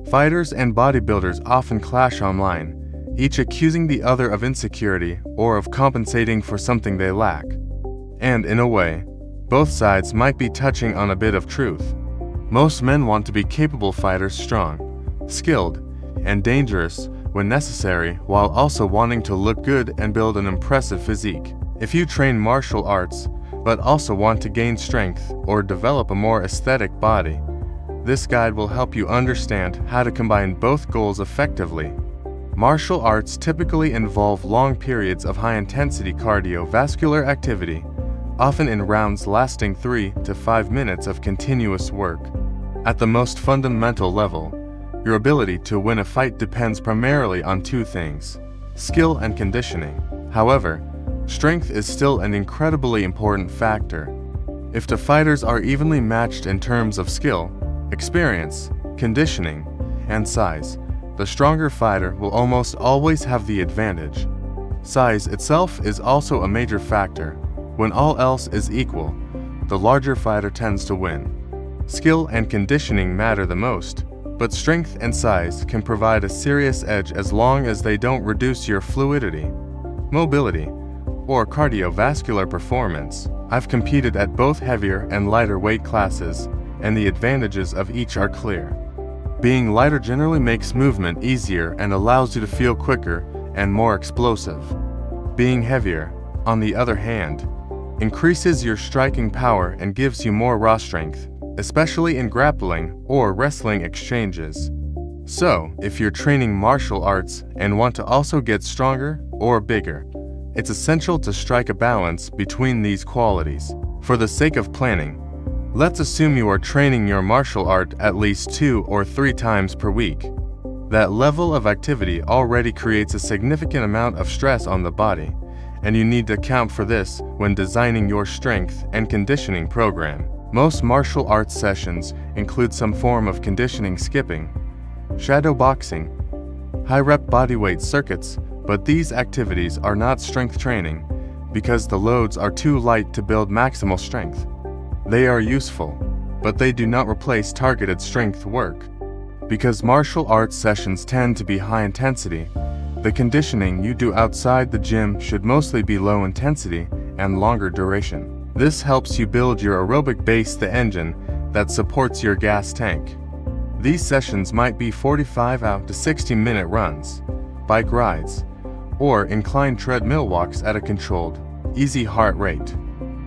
Fighters and bodybuilders often clash online, each accusing the other of insecurity or of compensating for something they lack. And in a way, both sides might be touching on a bit of truth. Most men want to be capable fighters, strong, skilled, and dangerous when necessary, while also wanting to look good and build an impressive physique. If you train martial arts, but also want to gain strength or develop a more aesthetic body, this guide will help you understand how to combine both goals effectively. Martial arts typically involve long periods of high-intensity cardiovascular activity, often in rounds lasting 3 to 5 minutes of continuous work. At the most fundamental level, your ability to win a fight depends primarily on two things: skill and conditioning. However, strength is still an incredibly important factor. If the fighters are evenly matched in terms of skill, experience, conditioning, and size, the stronger fighter will almost always have the advantage. Size itself is also a major factor. When all else is equal, the larger fighter tends to win. Skill and conditioning matter the most, but strength and size can provide a serious edge as long as they don't reduce your fluidity, mobility, or cardiovascular performance. I've competed at both heavier and lighter weight classes, and the advantages of each are clear. Being lighter generally makes movement easier and allows you to feel quicker and more explosive. Being heavier, on the other hand, increases your striking power and gives you more raw strength, especially in grappling or wrestling exchanges. So, if you're training martial arts and want to also get stronger or bigger, it's essential to strike a balance between these qualities. For the sake of planning, let's assume you are training your martial art at least 2 or 3 times per week. That level of activity already creates a significant amount of stress on the body, and you need to account for this when designing your strength and conditioning program. Most martial arts sessions include some form of conditioning: skipping, shadow boxing, high-rep bodyweight circuits, but these activities are not strength training because the loads are too light to build maximal strength. They are useful, but they do not replace targeted strength work. Because martial arts sessions tend to be high intensity, the conditioning you do outside the gym should mostly be low intensity and longer duration. This helps you build your aerobic base, the engine that supports your gas tank. These sessions might be 45 to 60-minute runs, bike rides, or inclined treadmill walks at a controlled, easy heart rate.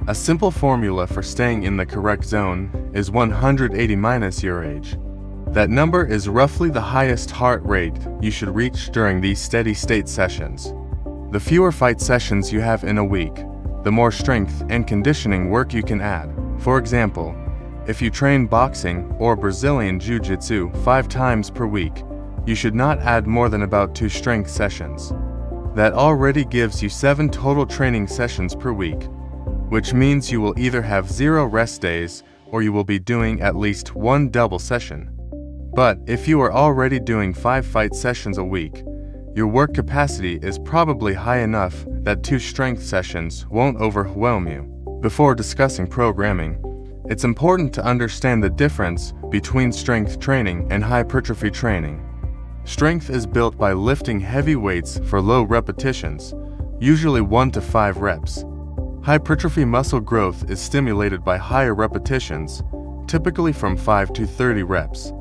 A simple formula for staying in the correct zone is 180 minus your age. That number is roughly the highest heart rate you should reach during these steady-state sessions. The fewer fight sessions you have in a week, the more strength and conditioning work you can add. For example, if you train boxing or Brazilian Jiu-Jitsu 5 times per week, you should not add more than about 2 strength sessions. That already gives you 7 total training sessions per week, which means you will either have 0 rest days or you will be doing at least 1 double session. But if you are already doing 5 fight sessions a week, your work capacity is probably high enough that 2 strength sessions won't overwhelm you. Before discussing programming, it's important to understand the difference between strength training and hypertrophy training. Strength is built by lifting heavy weights for low repetitions, usually 1 to 5 reps. Hypertrophy muscle growth is stimulated by higher repetitions, typically from 5 to 30 reps.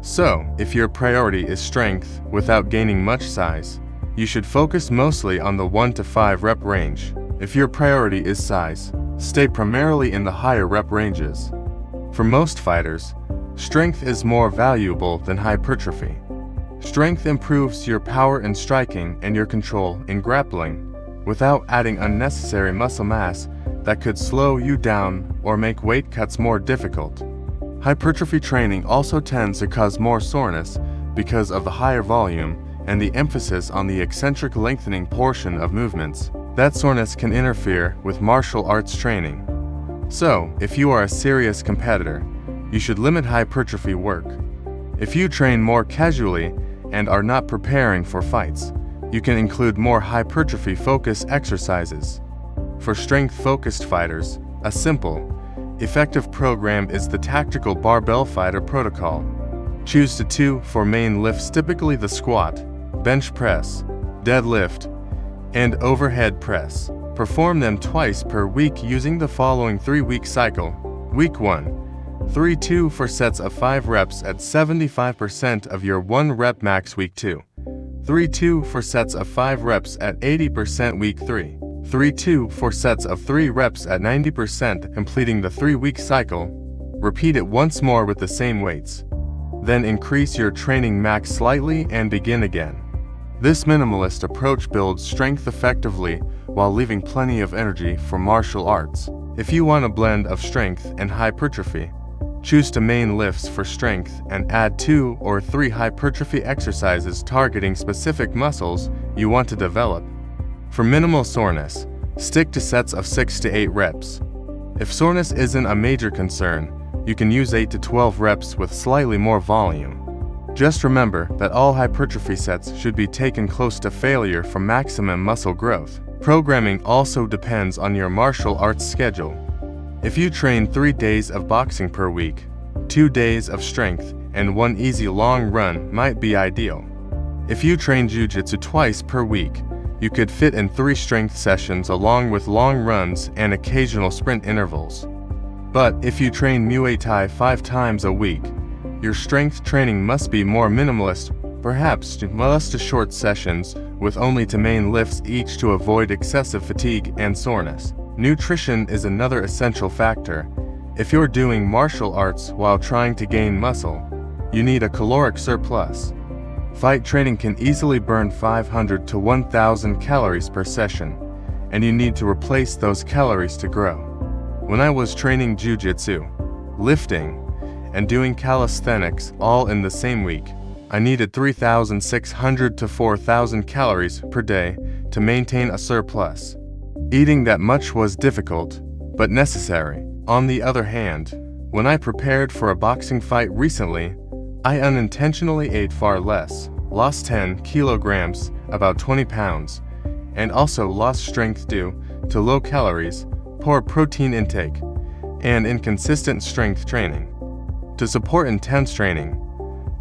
So, if your priority is strength without gaining much size, you should focus mostly on the 1 to 5 rep range. If your priority is size, stay primarily in the higher rep ranges. For most fighters, strength is more valuable than hypertrophy. Strength improves your power in striking and your control in grappling, without adding unnecessary muscle mass that could slow you down or make weight cuts more difficult. Hypertrophy training also tends to cause more soreness because of the higher volume and the emphasis on the eccentric lengthening portion of movements. That soreness can interfere with martial arts training. So, if you are a serious competitor, you should limit hypertrophy work. If you train more casually and are not preparing for fights, you can include more hypertrophy-focused exercises. For strength-focused fighters, a simple, effective program is the tactical barbell fighter protocol. Choose the 2 for main lifts, typically the squat, bench press, deadlift, and overhead press. Perform them twice per week using the following 3-week cycle. Week 1. 3-2 for sets of 5 reps at 75% of your 1 rep max. Week 2. 3-2 for sets of 5 reps at 80%. Week 3. 3-2 for sets of 3 reps at 90%. Completing the 3-week cycle, repeat it once more with the same weights. Then increase your training max slightly and begin again. This minimalist approach builds strength effectively while leaving plenty of energy for martial arts. If you want a blend of strength and hypertrophy, choose the main lifts for strength and add 2 or 3 hypertrophy exercises targeting specific muscles you want to develop. For minimal soreness, stick to sets of 6 to 8 reps. If soreness isn't a major concern, you can use 8 to 12 reps with slightly more volume. Just remember that all hypertrophy sets should be taken close to failure for maximum muscle growth. Programming also depends on your martial arts schedule. If you train 3 days of boxing per week, 2 days of strength, and 1 easy long run might be ideal. If you train jiu-jitsu twice per week, you could fit in 3 strength sessions along with long runs and occasional sprint intervals. But if you train Muay Thai 5 times a week, your strength training must be more minimalist, perhaps just short sessions with only 2 main lifts each to avoid excessive fatigue and soreness. Nutrition is another essential factor. If you're doing martial arts while trying to gain muscle, you need a caloric surplus. Fight training can easily burn 500 to 1,000 calories per session, and you need to replace those calories to grow. When I was training jiu-jitsu, lifting, and doing calisthenics all in the same week, I needed 3,600 to 4,000 calories per day to maintain a surplus. Eating that much was difficult, but necessary. On the other hand, when I prepared for a boxing fight recently, I unintentionally ate far less, lost 10 kilograms, about 20 pounds, and also lost strength due to low calories, poor protein intake, and inconsistent strength training. To support intense training,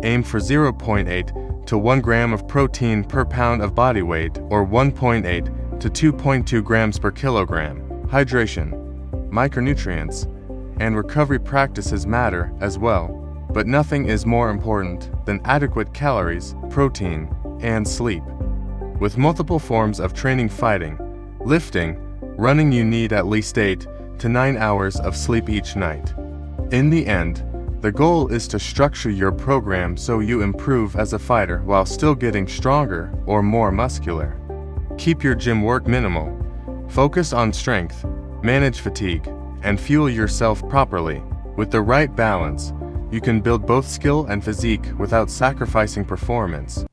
aim for 0.8 to 1 gram of protein per pound of body weight or 1.8 to 2.2 grams per kilogram. Hydration, micronutrients, and recovery practices matter as well, but nothing is more important than adequate calories, protein, and sleep. With multiple forms of training, fighting, lifting, running, you need at least 8 to 9 hours of sleep each night. In the end, the goal is to structure your program so you improve as a fighter while still getting stronger or more muscular. Keep your gym work minimal. Focus on strength, manage fatigue, and fuel yourself properly. With the right balance, you can build both skill and physique without sacrificing performance.